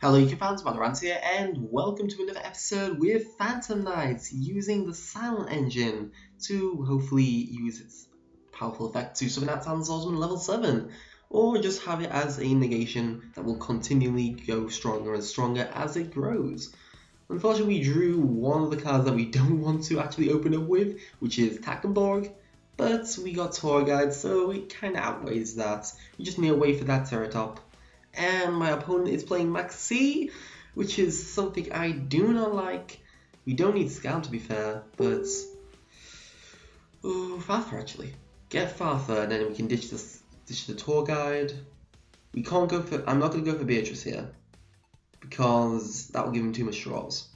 Hello YouTube fans, Valorant here, and welcome to another episode with Phantom Knights using the Silent Engine to hopefully use its powerful effect to summon out Swordsman level 7, or just have it as a negation that will continually go stronger and stronger as it grows. Unfortunately, we drew one of the cards that we don't want to actually open up with, which is Takenborg, but we got Tour Guide, so it kind of outweighs that. We just need to wait for that Teratop. And my opponent is playing Maxi, which is something I do not like. We don't need Scout to be fair, but Farther actually. Get Farther, and then we can ditch the Tour Guide. We can't go for. I'm not going to go for Beatrice here because that will give him too much draws.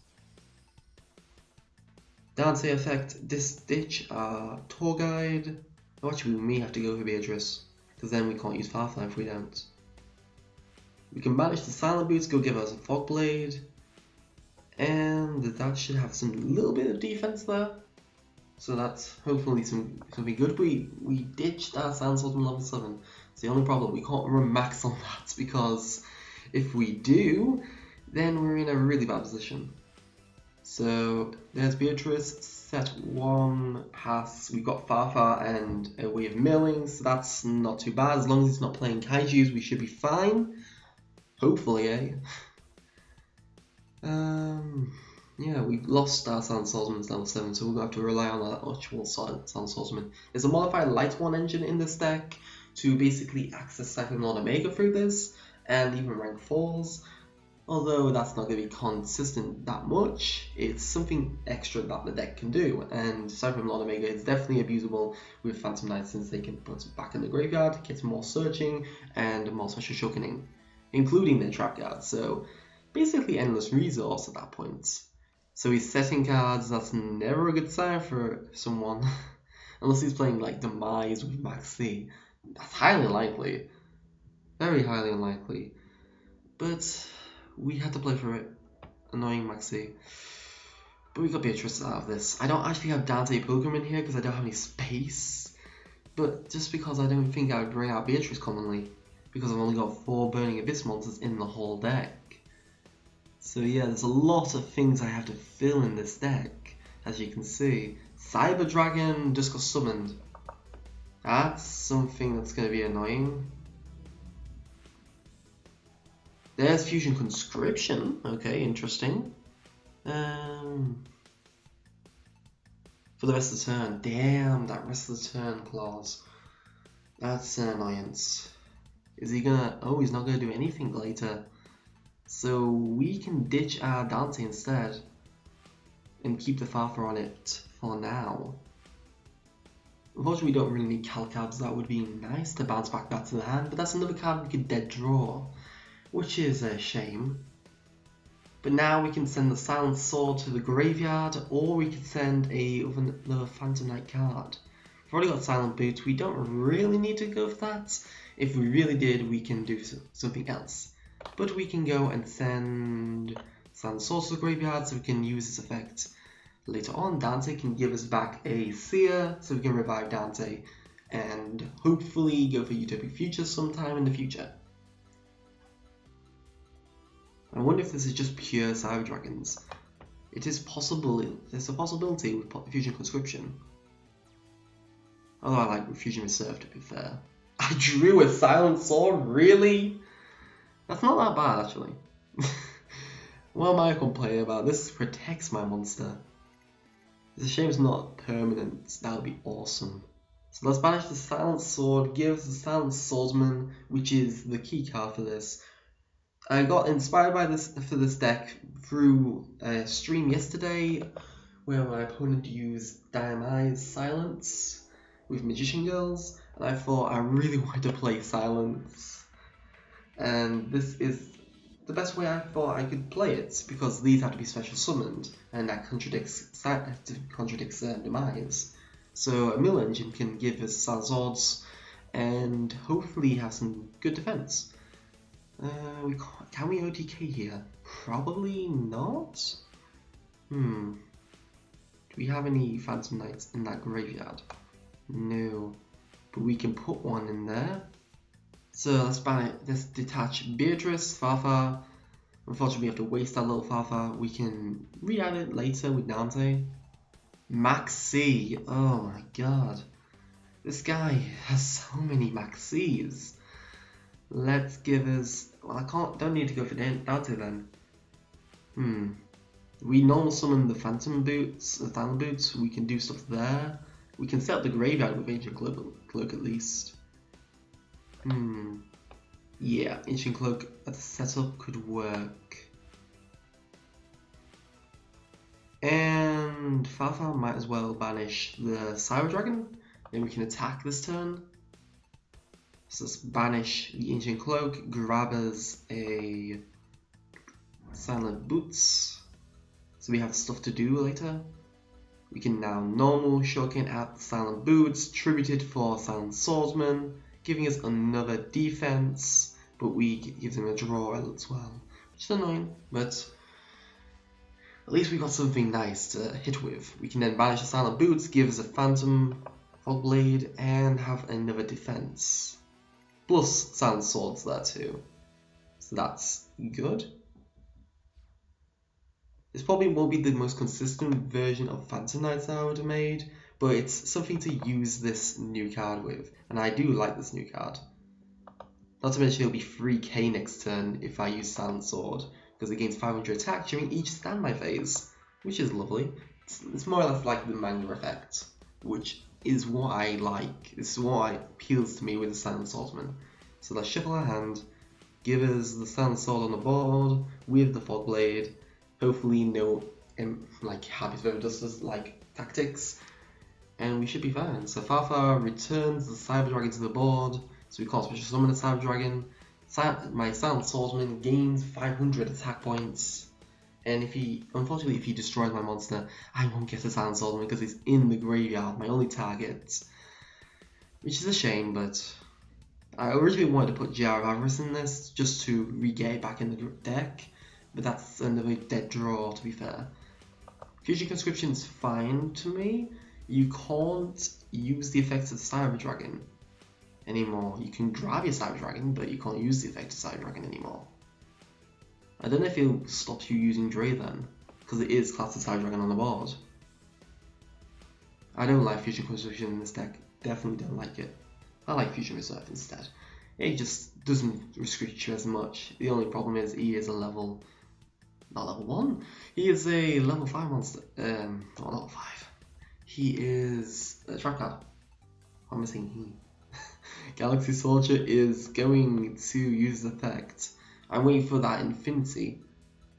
Dante effect, ditch Tour Guide. Oh, actually, we may have to go for Beatrice because then we can't use Farther if we don't. We can banish the Silent Boots, go give us a Fog Blade, and that should have some little bit of defense there. So that's hopefully something good. We ditched our Silent Swordsman level 7. It's the only problem. We can't run max on that because if we do, then we're in a really bad position. So there's Beatrice, set 1, pass. We've got Farfar and a way of milling, so that's not too bad. As long as it's not playing Kaijus, we should be fine. Hopefully, eh? Yeah, we lost our Silent Swordsman's level 7, so we're going to have to rely on our actual Silent Swordsman. There's a modified Light 1 engine in this deck to basically access Cyclone Lord Omega through this, and even rank 4s. Although that's not going to be consistent that much, it's something extra that the deck can do, and Cyclone Lord Omega is definitely abusable with Phantom Knights since they can put it back in the graveyard, get more searching, and more special shulking, including their trap guards, so basically endless resource at that point. So he's setting cards, that's never a good sign for someone, unless he's playing like Demise with Maxi. That's highly unlikely, very highly unlikely, but we had to play for it. Annoying Maxi. But we got Beatrice out of this. I don't actually have Dante Pilgrim in here because I don't have any space, but just because I don't think I would bring out Beatrice commonly, because I've only got 4 Burning Abyss monsters in the whole deck. So yeah, there's a lot of things I have to fill in this deck, as you can see. Cyber Dragon just got summoned. That's something that's going to be annoying. There's Fusion Conscription. Okay, interesting. For the rest of the turn. Damn, that rest of the turn clause. That's an annoyance. Is he gonna... Oh, he's not gonna do anything later. So we can ditch our Dante instead and keep the Farfa on it for now. Unfortunately, we don't really need Calcabs. That would be nice to bounce back that to the hand, but that's another card we could dead draw, which is a shame. But now we can send the Silent Sword to the graveyard, or we could send another Phantom Knight card. We've already got Silent Boots, we don't really need to go for that. If we really did, we can do something else. But we can go and send Silent Sword to the graveyard so we can use this effect. Later on, Dante can give us back a Seer, so we can revive Dante and hopefully go for Utopic Future sometime in the future. I wonder if this is just pure Cyber Dragons. It is possible, there's a possibility with Fusion Conscription. Although I like Fusion Reserve to be fair. I drew a Silent Sword, really? That's not that bad actually. What am I complaining about? This protects my monster. It's a shame it's not permanent, that would be awesome. So let's banish the Silent Sword, give us the Silent Swordsman, which is the key card for this. I got inspired by this for this deck through a stream yesterday where my opponent used Diami's Silence with Magician Girls, and I thought I really wanted to play Silence, and this is the best way I thought I could play it because these have to be special summoned, and that contradicts Demise. So a mill engine can give us Silent Swords and hopefully have some good defense. Can we OTK here? Probably not. Do we have any Phantom Knights in that graveyard? No. But we can put one in there. So let's detach Beatrice, Farfa, Unfortunately, we have to waste that little Farfar. We can re-add it later with Dante. Max C. Oh my god. This guy has so many Max C's. Let's give us... Well, don't need to go for Dante then. We normal summon the Phantom Boots, the Thanon Boots. We can do stuff there. We can set up the graveyard with Ancient Cloak at least. Yeah, Ancient Cloak at the setup could work. And Farfar might as well banish the Cyber Dragon. Then we can attack this turn. So let's banish the Ancient Cloak, grab us a Silent Boots. So we have stuff to do later. We can now normal Shuriken at Silent Boots, tributed for Silent Swordsman, giving us another defense, but we give them a draw as well, which is annoying, but at least we got something nice to hit with. We can then banish the Silent Boots, give us a Phantom Fogblade, and have another defense. Plus Silent Swords there too. So that's good. This probably won't be the most consistent version of Phantom Knights I would have made, but it's something to use this new card with, and I do like this new card. Not to mention it'll be 3k next turn if I use Silent Sword, because it gains 500 attack during each standby phase, which is lovely. It's more or less like the manga effect, which is what I like. This is what appeals to me with the Silent Swordsman. So let's shuffle our hand, give us the Silent Sword on the board with the Fogblade. Hopefully no like Happy's River Dusters like tactics, and we should be fine. So Farfar returns the Cyber Dragon to the board, so we can't special summon the Cyber Dragon. My Silent Swordsman gains 500 attack points, and unfortunately if he destroys my monster, I won't get a Silent Swordsman because it's in the graveyard, my only target, which is a shame. But I originally wanted to put Jar of Avarice in this just to re-get it back in the deck. But that's another dead draw, to be fair. Fusion Conscription's fine to me. You can't use the effects of the Cyber Dragon anymore. You can grab your Cyber Dragon, but you can't use the effect of Cyber Dragon anymore. I don't know if it'll stop you using Dre then, because it is classed as Cyber Dragon on the board. I don't like Fusion Conscription in this deck. Definitely don't like it. I like Fusion Reserve instead. It just doesn't restrict you as much. The only problem is he is a level... Not level 1. He is a level 5 monster. Not level 5. He is a trap card. I'm missing he. Galaxy Soldier is going to use the effect. I'm waiting for that Infinity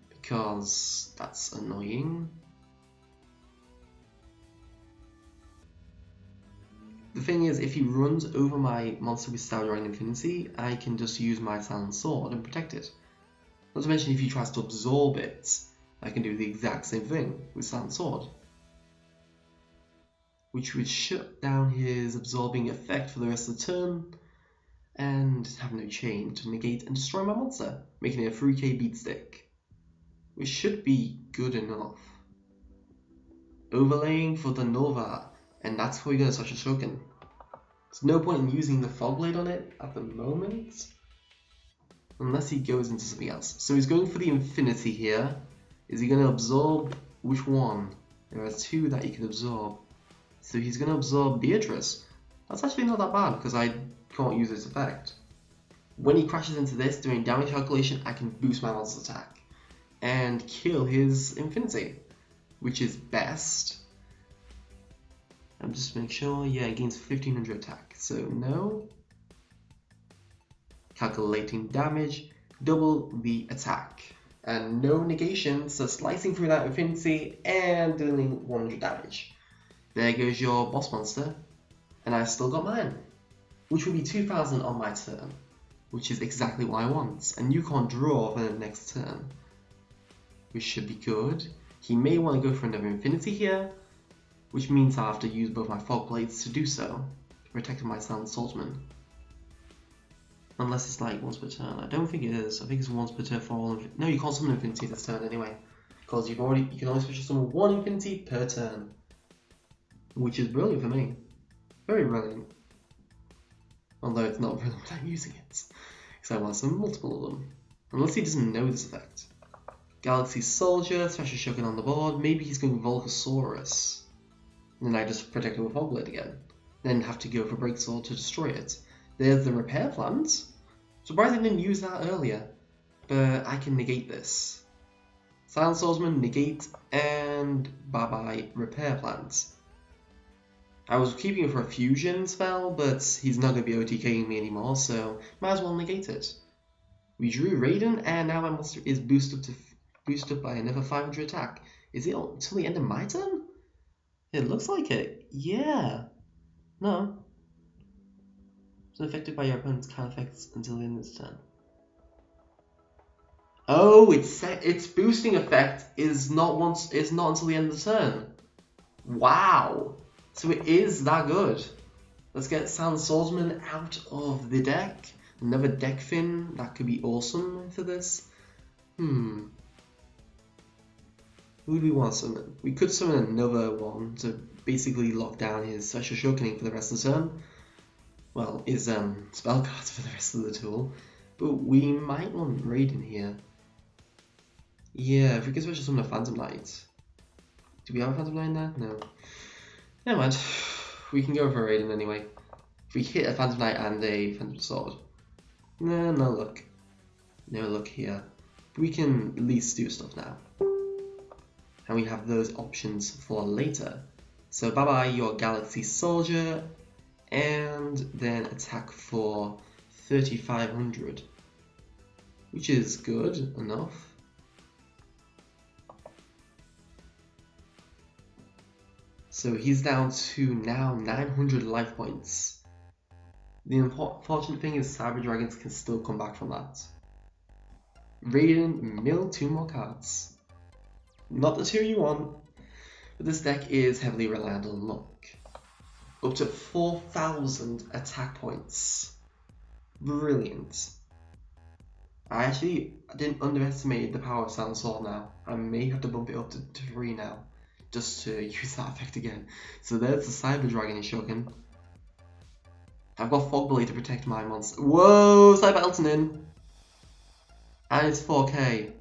because that's annoying. The thing is, if he runs over my monster with Cyber Dragon Infinity, I can just use my Silent Sword and protect it. Not to mention if he tries to absorb it, I can do the exact same thing with Silent Sword, which would shut down his absorbing effect for the rest of the turn and have no chain to negate and destroy my monster, making it a 3k beatstick, which should be good enough. Overlaying for the Nova, and that's how we're going to touch a Shoken. There's no point in using the Fogblade on it at the moment, unless he goes into something else. So he's going for the Infinity here. Is he going to absorb which one? There are two that he can absorb. So he's going to absorb Beatrice. That's actually not that bad because I can't use this effect. When he crashes into this during damage calculation, I can boost my monster's attack and kill his Infinity, which is best. I'm just make sure, yeah, it gains 1500 attack. So no. Calculating damage, double the attack. And no negation, so slicing through that Infinity and dealing 100 damage. There goes your boss monster, and I still got mine, which will be 2000 on my turn, which is exactly what I want. And you can't draw for the next turn, which should be good. He may want to go for another Infinity here, which means I have to use both my Fog Blades to do so, to protect my Silent Swordsman. Unless it's like once per turn. I don't think it is. I think it's once per turn for all of it. No, you can't summon Infinity this turn anyway, because you can only special summon one Infinity per turn, which is brilliant for me. Very brilliant. Although it's not brilliant when I'm using it, because I want to summon multiple of them. Unless he doesn't know this effect. Galaxy Soldier, Special Shogun on the board. Maybe he's going Volcasaurus. And then I just protect it with Hogblade again. Then have to go for Breaksword to destroy it. There's the repair plans. Surprised I didn't use that earlier. But I can negate this. Silent Swordsman, negate, and bye-bye repair plans. I was keeping it for a fusion spell, but he's not going to be OTKing me anymore, so might as well negate it. We drew Raiden, and now my monster is boosted up by another 500 attack. Is it until the end of my turn? It looks like it. Yeah. No. It's affected by your opponent's card effects until the end of this turn. Oh, its boosting effect is not until the end of the turn. Wow. So it is that good. Let's get Silent Swordsman out of the deck. Another deck fin. That could be awesome for this. Who do we want to summon? We could summon another one to basically lock down his Special Shokuning for the rest of the turn. Well, his spell cards for the rest of the tool. But we might want Raiden here. Yeah, if we could special summon a Phantom Knight. Do we have a Phantom Knight in there? No. Never mind. We can go for Raiden anyway. If we hit a Phantom Knight and a Phantom Sword. No luck. No luck here. We can at least do stuff now. And we have those options for later. So bye bye your Galaxy Soldier. And then attack for 3,500. Which is good enough. So he's down to now 900 life points. The unfortunate thing is Cyber Dragons can still come back from that. Raiden, mill 2 more cards. Not the 2 you want, but this deck is heavily reliant on luck. Up to 4,000 attack points. Brilliant. I didn't underestimate the power of Silent Sword now. I may have to bump it up to 3 now. Just to use that effect again. So there's the Cyber Dragon in Shogun. I've got Fogblade to protect my monster. Whoa! Cyber Elton in! And it's 4k.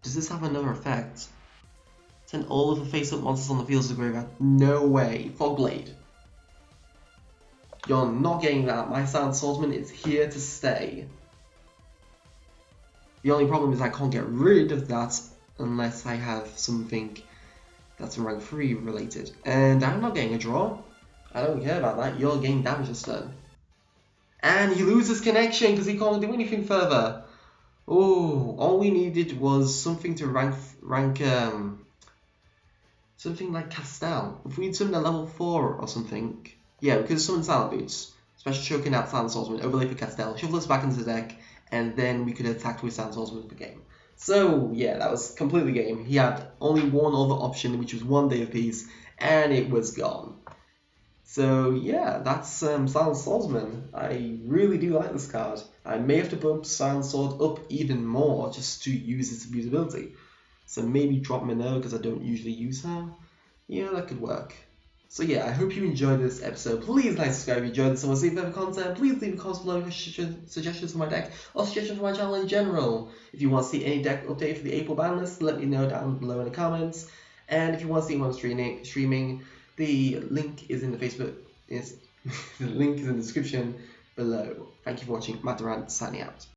Does this have another effect? Send all of the face-up monsters on the field to the graveyard. No way. Fogblade. You're not getting that. My Silent Swordsman is here to stay. The only problem is I can't get rid of that unless I have something that's rank 3 related. And I'm not getting a draw. I don't care about that. You're getting damage this turn. And he loses connection because he can't do anything further. Oh, all we needed was something to rank something like Castell. If we'd summoned a level 4 or something, yeah, we could have summoned Silent Boots. Special Choking out Silent Swordsman, overlay for Castell, shuffle us back into the deck, and then we could attack with Silent Swordsman per game. So yeah, that was completely game. He had only one other option, which was 1 Day of Peace, and it was gone. So yeah, that's Silent Swordsman. I really do like this card. I may have to bump Silent Sword up even more just to use its abusability. So maybe drop Minnow because I don't usually use her. Yeah, that could work. So yeah, I hope you enjoyed this episode. Please like, subscribe if you enjoyed this and want to see further content. Please leave a comment below with suggestions for my deck or suggestions for my channel in general. If you want to see any deck update for the April ban list, let me know down below in the comments. And if you want to see when I'm streaming, the link is in the Facebook. The link is in the description below. Thank you for watching. Matt Durant signing out.